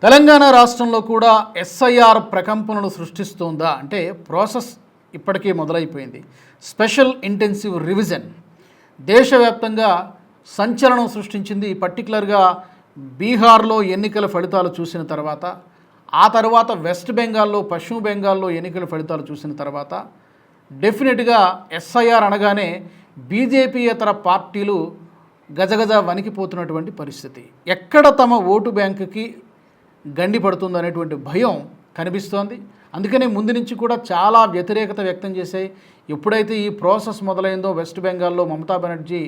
తెలంగాణ రాష్ట్రంలో కూడా ఎస్ఐఆర్ ప్రకంపనలు సృష్టిస్తుందా అంటే ప్రాసెస్ ఇప్పటికే మొదలైపోయింది. స్పెషల్ ఇంటెన్సివ్ రివిజన్ దేశవ్యాప్తంగా సంచలనం సృష్టించింది. పర్టికులర్గా బీహార్లో ఎన్నికల ఫలితాలు చూసిన తర్వాత, ఆ తర్వాత వెస్ట్ బెంగాల్లో, పశ్చిమ బెంగాల్లో ఎన్నికల ఫలితాలు చూసిన తర్వాత డెఫినెట్గా ఎస్ఐఆర్ అనగానే బీజేపీయేతర పార్టీలు గజగజ వణికిపోతున్నటువంటి పరిస్థితి. ఎక్కడ తమ ఓటు బ్యాంకుకి గండి పడుతుంది అనేటువంటి భయం కనిపిస్తోంది. అందుకనే ముందు నుంచి కూడా చాలా వ్యతిరేకత వ్యక్తం చేశాయి. ఎప్పుడైతే ఈ ప్రాసెస్ మొదలైందో వెస్ట్ బెంగాల్లో మమతా బెనర్జీ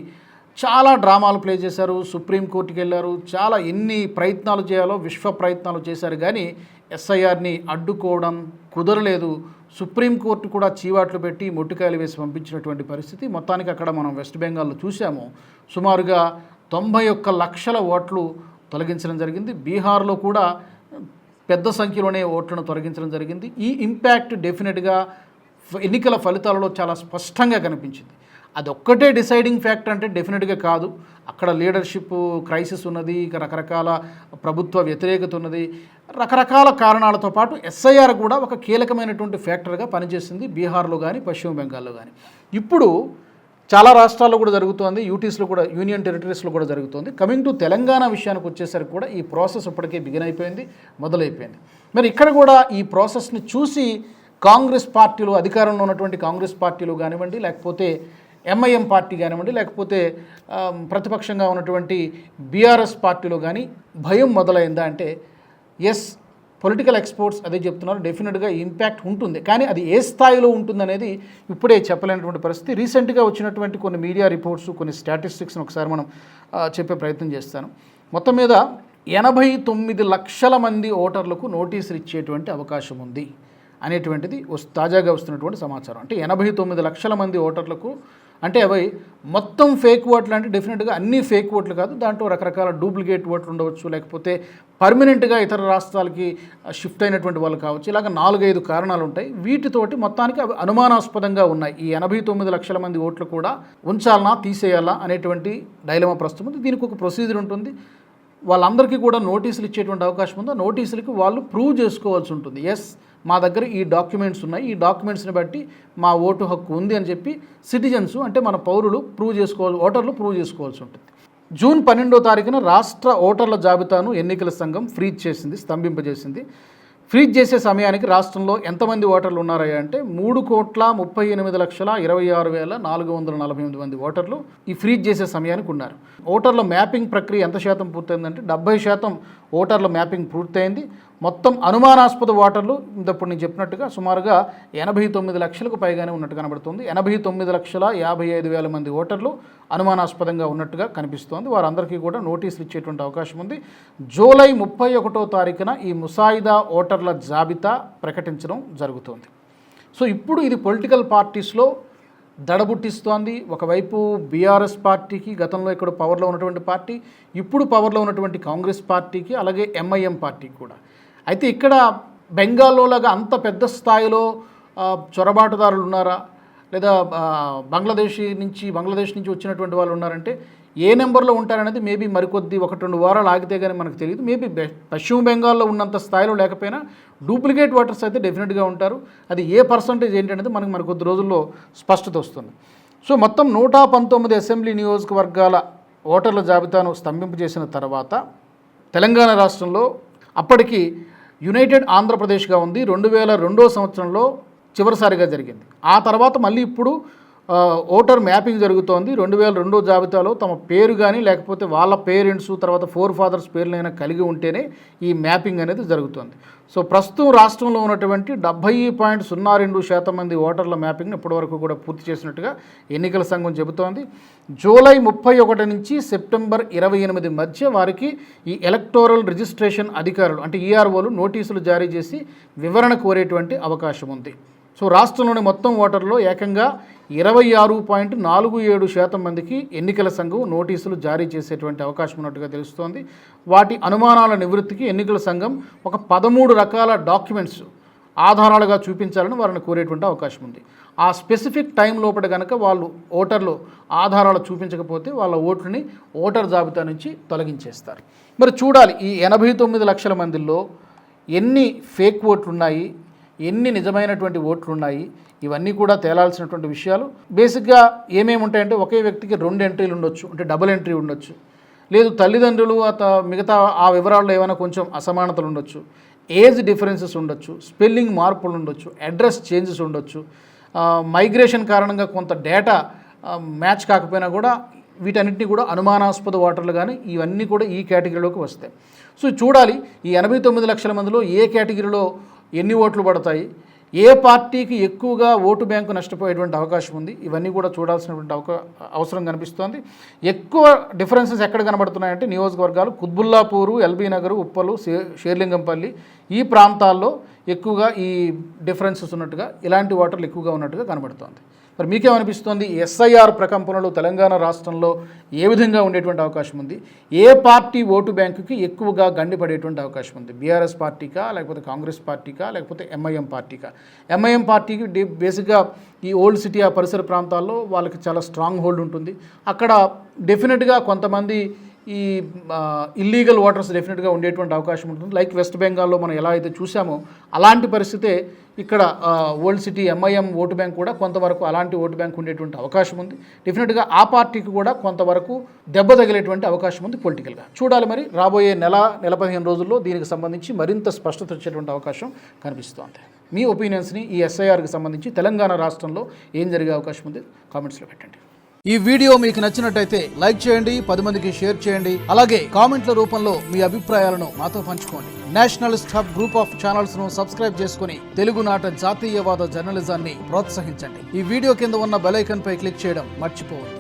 చాలా డ్రామాలు ప్లే చేశారు, సుప్రీంకోర్టుకి వెళ్ళారు, చాలా ఎన్ని ప్రయత్నాలు చేయాలో విశ్వ ప్రయత్నాలు చేశారు, కానీ ఎస్ఐఆర్ని అడ్డుకోవడం కుదరలేదు. సుప్రీంకోర్టు కూడా చీవాట్లు పెట్టి మొట్టికాయలు వేసి పంపించినటువంటి పరిస్థితి మొత్తానికి అక్కడ మనం వెస్ట్ బెంగాల్లో చూసాము. సుమారుగా 91 లక్షల ఓట్లు తొలగించడం జరిగింది. బీహార్లో కూడా పెద్ద సంఖ్యలోనే ఓట్లను తొలగించడం జరిగింది. ఈ ఇంపాక్ట్ డెఫినెట్గా ఎన్నికల ఫలితాలలో చాలా స్పష్టంగా కనిపించింది. అదొక్కటే డిసైడింగ్ ఫ్యాక్టర్ అంటే డెఫినెట్గా కాదు. అక్కడ లీడర్షిప్ క్రైసిస్ ఉన్నది, ఇక రకరకాల ప్రభుత్వ వ్యతిరేకత ఉన్నది, రకరకాల కారణాలతో పాటు ఎస్ఐఆర్ కూడా ఒక కీలకమైనటువంటి ఫ్యాక్టర్గా పనిచేసింది బీహార్లో కానీ పశ్చిమ బెంగాల్లో కానీ. ఇప్పుడు చాలా రాష్ట్రాల్లో కూడా జరుగుతోంది, యూటీస్లో కూడా, యూనియన్ టెరిటరీస్లో కూడా జరుగుతోంది. కమింగ్ టు తెలంగాణ విషయానికి వచ్చేసరికి కూడా ఈ ప్రాసెస్ ఇప్పటికే బిగిన్ అయిపోయింది, మొదలైపోయింది. మరి ఇక్కడ కూడా ఈ ప్రాసెస్ని చూసి కాంగ్రెస్ పార్టీలు, అధికారంలో ఉన్నటువంటి కాంగ్రెస్ పార్టీలు కానివ్వండి, లేకపోతే ఎంఐఎం పార్టీ కానివ్వండి, లేకపోతే ప్రతిపక్షంగా ఉన్నటువంటి బీఆర్ఎస్ పార్టీలో కానీ భయం మొదలైందా అంటే ఎస్, పొలిటికల్ ఎక్స్పర్ట్స్ అదే చెప్తున్నారు, డెఫినెట్గా ఇంపాక్ట్ ఉంటుంది. కానీ అది ఏ స్థాయిలో ఉంటుందనేది ఇప్పుడే చెప్పలేనటువంటి పరిస్థితి. రీసెంట్గా వచ్చినటువంటి కొన్ని మీడియా రిపోర్ట్స్, కొన్ని స్టాటిస్టిక్స్ని ఒకసారి మనం చెప్పే ప్రయత్నం చేస్తాను. మొత్తం మీద 89 లక్షల మంది ఓటర్లకు నోటీసులు ఇచ్చేటువంటి అవకాశం ఉంది అనేటువంటిది తాజాగా వస్తున్నటువంటి సమాచారం. అంటే 89 లక్షల మంది ఓటర్లకు, అంటే అవి మొత్తం ఫేక్ ఓట్లు అంటే డెఫినెట్గా అన్నీ ఫేక్ ఓట్లు కాదు, దాంట్లో రకరకాల డూప్లికేట్ ఓట్లు ఉండవచ్చు, లేకపోతే పర్మనెంట్గా ఇతర రాష్ట్రాలకి షిఫ్ట్ అయినటువంటి వాళ్ళు కావచ్చు. ఇలాగ 4-5 కారణాలు ఉంటాయి. వీటితోటి మొత్తానికి అవి అనుమానాస్పదంగా ఉన్నాయి. ఈ 89 లక్షల మంది ఓట్లు కూడా ఉంచాలనా తీసేయాలా అనేటువంటి డైలమా ప్రస్తుతం ఉంది. దీనికి ఒక ప్రొసీజర్ ఉంటుంది. వాళ్ళందరికీ కూడా నోటీసులు ఇచ్చేటువంటి అవకాశం ఉంది. ఆ నోటీసులకి వాళ్ళు ప్రూవ్ చేసుకోవాల్సి ఉంటుంది. ఎస్, మా దగ్గర ఈ డాక్యుమెంట్స్ ఉన్నాయి, ఈ డాక్యుమెంట్స్ని బట్టి మా ఓటు హక్కు ఉంది అని చెప్పి సిటిజన్స్, అంటే మన పౌరులు ఓటర్లు ప్రూవ్ చేసుకోవాల్సి ఉంటుంది. జూన్ 12వ తారీఖున రాష్ట్ర ఓటర్ల జాబితాను ఎన్నికల సంఘం ఫ్రీజ్ చేసింది, స్తంభింపజేసింది. ఫ్రీజ్ చేసే సమయానికి రాష్ట్రంలో ఎంతమంది ఓటర్లు ఉన్నారయ్యా అంటే 3,38,26,448 మంది ఓటర్లు ఈ ఫ్రీజ్ చేసే సమయానికి ఉన్నారు. ఓటర్ల మ్యాపింగ్ ప్రక్రియ ఎంత శాతం పూర్తయిందంటే 70% ఓటర్ల మ్యాపింగ్ పూర్తయింది. మొత్తం అనుమానాస్పద ఓటర్లు ఇప్పుడు నేను చెప్పినట్టుగా సుమారుగా 89 లక్షలకు పైగానే ఉన్నట్టు కనబడుతుంది. 89,55,000 మంది ఓటర్లు అనుమానాస్పదంగా ఉన్నట్టుగా కనిపిస్తోంది. వారందరికీ కూడా నోటీసులు ఇచ్చేటువంటి అవకాశం ఉంది. జూలై 31వ తారీఖున ఈ ముసాయిదా ఓటర్ల జాబితా ప్రకటించడం జరుగుతోంది. సో ఇప్పుడు ఇది పొలిటికల్ పార్టీస్లో దడబుట్టిస్తోంది. ఒకవైపు బీఆర్ఎస్ పార్టీకి, గతంలో ఇక్కడ పవర్లో ఉన్నటువంటి పార్టీ, ఇప్పుడు పవర్లో ఉన్నటువంటి కాంగ్రెస్ పార్టీకి, అలాగే ఎంఐఎం పార్టీకి కూడా. అయితే ఇక్కడ బెంగాల్లోలాగా అంత పెద్ద స్థాయిలో చొరబాటుదారులు ఉన్నారా, లేదా బంగ్లాదేశ్ నుంచి వచ్చినటువంటి వాళ్ళు ఉన్నారంటే ఏ నెంబర్లో ఉంటారనేది మేబీ మరికొద్ది 1-2 వారాలు ఆగితే కానీ మనకు తెలియదు. మేబీ పశ్చిమ బెంగాల్లో ఉన్నంత స్థాయిలో లేకపోయినా డూప్లికేట్ ఓటర్స్ అయితే డెఫినెట్గా ఉంటారు. అది ఏ పర్సంటేజ్ ఏంటనేది మనకు మరికొద్ది రోజుల్లో స్పష్టత వస్తుంది. సో మొత్తం 119 అసెంబ్లీ నియోజకవర్గాల ఓటర్ల జాబితాను స్తంభింపజేసిన తర్వాత తెలంగాణ రాష్ట్రంలో అప్పటికి యునైటెడ్ ఆంధ్రప్రదేశ్గా ఉంది. 2002వ సంవత్సరంలో చివరిసారిగా జరిగింది. ఆ తర్వాత మళ్ళీ ఇప్పుడు ఓటర్ మ్యాపింగ్ జరుగుతోంది. 2002 జాబితాలో తమ పేరు కానీ, లేకపోతే వాళ్ళ పేరెంట్స్, తర్వాత 4 ఫాదర్స్ పేర్లైనా కలిగి ఉంటేనే ఈ మ్యాపింగ్ అనేది జరుగుతుంది. సో ప్రస్తుతం రాష్ట్రంలో ఉన్నటువంటి 70.02% మంది ఓటర్ల మ్యాపింగ్ని ఇప్పటివరకు కూడా పూర్తి చేసినట్టుగా ఎన్నికల సంఘం చెబుతోంది. జూలై 31 నుంచి సెప్టెంబర్ 28 మధ్య వారికి ఈ ఎలక్టోరల్ రిజిస్ట్రేషన్ అధికారులు, అంటే ఈఆర్ఓలు నోటీసులు జారీ చేసి వివరణ కోరేటువంటి అవకాశం ఉంది. సో రాష్ట్రంలోని మొత్తం ఓటర్లో ఏకంగా 26.47% మందికి ఎన్నికల సంఘం నోటీసులు జారీ చేసేటువంటి అవకాశం ఉన్నట్టుగా తెలుస్తోంది. వాటి అనుమానాల నివృత్తికి ఎన్నికల సంఘం ఒక 13 రకాల డాక్యుమెంట్స్ ఆధారాలుగా చూపించాలని వారిని కోరేటువంటి అవకాశం ఉంది. ఆ స్పెసిఫిక్ టైం లోపల కనుక వాళ్ళు ఓటర్లు ఆధారాలు చూపించకపోతే వాళ్ళ ఓట్లని ఓటర్ జాబితా నుంచి తొలగించేస్తారు. మరి చూడాలి ఈ 89 లక్షల మందిలో ఎన్ని ఫేక్ ఓట్లు ఉన్నాయి, ఎన్ని నిజమైనటువంటి ఓట్లు ఉన్నాయి, ఇవన్నీ కూడా తేలాల్సినటువంటి విషయాలు. బేసిక్గా ఏమేమి ఉంటాయంటే ఒకే వ్యక్తికి 2 ఎంట్రీలు ఉండొచ్చు, అంటే డబుల్ ఎంట్రీ ఉండొచ్చు, లేదు తల్లిదండ్రులు మిగతా ఆ వివరాల్లో ఏమైనా కొంచెం అసమానతలు ఉండొచ్చు, ఏజ్ డిఫరెన్సెస్ ఉండొచ్చు, స్పెల్లింగ్ మార్పులు ఉండొచ్చు, అడ్రస్ చేంజెస్ ఉండొచ్చు, మైగ్రేషన్ కారణంగా కొంత డేటా మ్యాచ్ కాకపోయినా కూడా వీటన్నిటిని కూడా అనుమానాస్పద ఓటర్లు కానీ ఇవన్నీ కూడా ఈ కేటగిరీలోకి వస్తాయి. సో చూడాలి ఈ 89 లక్షల మందిలో ఏ కేటగిరీలో ఎన్ని ఓట్లు పడతాయి, ఏ పార్టీకి ఎక్కువగా ఓటు బ్యాంకు నష్టపోయేటువంటి అవకాశం ఉంది, ఇవన్నీ కూడా చూడాల్సినటువంటి అవసరం కనిపిస్తోంది. ఎక్కువ డిఫరెన్సెస్ ఎక్కడ కనబడుతున్నాయంటే నియోజకవర్గాలు కుత్బుల్లాపూరు, ఎల్బీ నగర్, ఉప్పలు, షేర్లింగంపల్లి ఈ ప్రాంతాల్లో ఎక్కువగా ఈ డిఫరెన్సెస్ ఉన్నట్టుగా, ఇలాంటి ఓటర్లు ఎక్కువగా ఉన్నట్టుగా కనబడుతోంది. మరి మీకేమనిపిస్తోంది? ఎస్ఐఆర్ ప్రకంపనలు తెలంగాణ రాష్ట్రంలో ఏ విధంగా ఉండేటువంటి అవకాశం ఉంది, ఏ పార్టీ ఓటు బ్యాంకుకి ఎక్కువగా గండిపడేటువంటి అవకాశం ఉంది? బీఆర్ఎస్ పార్టీకా, లేకపోతే కాంగ్రెస్ పార్టీకా, లేకపోతే ఎంఐఎం పార్టీకా? ఎంఐఎం పార్టీకి బేసిక్గా ఈ ఓల్డ్ సిటీ ఆ పరిసర ప్రాంతాల్లో వాళ్ళకి చాలా స్ట్రాంగ్ హోల్డ్ ఉంటుంది. అక్కడ డెఫినెట్గా కొంతమంది ఈ ఇల్లీగల్ ఓటర్స్ డెఫినెట్గా ఉండేటువంటి అవకాశం ఉంటుంది. లైక్ వెస్ట్ బెంగాల్లో మనం ఎలా అయితే చూసామో అలాంటి పరిస్థితే ఇక్కడ old city MIM vote bank కూడా కొంతవరకు అలాంటి ఓటు బ్యాంక్ ఉండేటువంటి అవకాశం ఉంది. డెఫినెట్గా ఆ పార్టీకి కూడా కొంతవరకు దెబ్బ తగిలేటువంటి అవకాశం ఉంది పొలిటికల్గా. చూడాలి మరి రాబోయే నెల 15 రోజుల్లో దీనికి సంబంధించి మరింత స్పష్టత వచ్చేటువంటి అవకాశం కనిపిస్తోంది. మీ ఒపీనియన్స్ని ఈ ఎస్ఐఆర్కి సంబంధించి తెలంగాణ రాష్ట్రంలో ఏం జరిగే అవకాశం ఉంది కామెంట్స్లో పెట్టండి. ఈ వీడియో మీకు నచ్చినట్టయితే లైక్ చేయండి, 10 మందికి షేర్ చేయండి. అలాగే కామెంట్ల రూపంలో మీ అభిప్రాయాలను మాతో పంచుకోండి. Nationalist hub group of channels ను సబ్స్క్రైబ్ చేసుకుని తెలుగునాట జాతీయవాద జర్నలిజాన్ని ప్రోత్సహించండి. ఈ వీడియో కింద ఉన్న బెల్ ఐకాన్ పై క్లిక్ చేయడం మర్చిపోవద్దు.